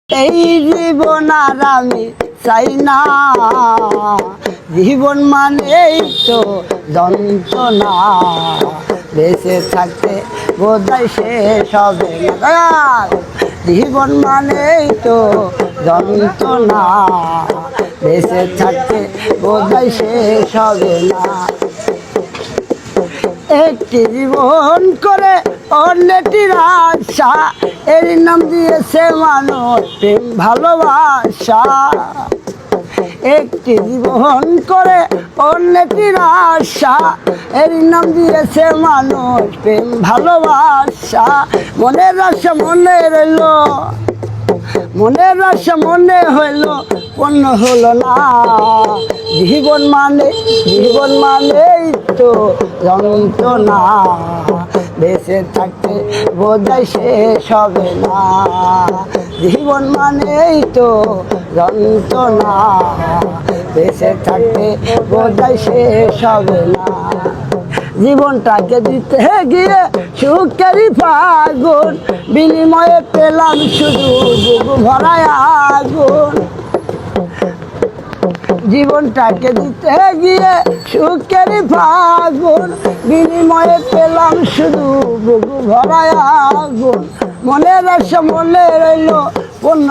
এই জীবন আর আমি চাই না, জীবন মানেই তো যন্ত্রণা, বেঁচে থাকতে বোধহয় শেষ হবে না। জীবন মানেই তো যন্ত্রণা, বেঁচে থাকতে বোধহয় শেষ হবে না। একটি জীবন করে অন্যটির আশা, এর নাম দিয়েছে মানুষ প্রেম ভালোবাসা। একটি জীবন করে অন্যটির আশা, এর নাম দিয়েছে মানুষ প্রেম ভালোবাসা। মনের আশা মনে রইল, মনের আশা মনে হইল পূর্ণ হলো না। জীবন মানেই তো যন্ত্রণা, বেঁচে থাকতে বোধহয় শেষ হবে না। জীবন মানেই তো যন্ত্রণা, বেঁচে থাকতে বোধহয় শেষ হবে না। জীবনটাকে দিতে গিয়ে সুখেরই ফাগুন, বিনিময়ে পেলাম শুধু বুক ভরায় আগুন। জীবনটাকে দিতে গিয়ে সুখেরই ফাগুন, বিনিময়ে পেলাম শুধু বুক ভরায় আগুন। মনের আশা মনে রইল পূর্ণ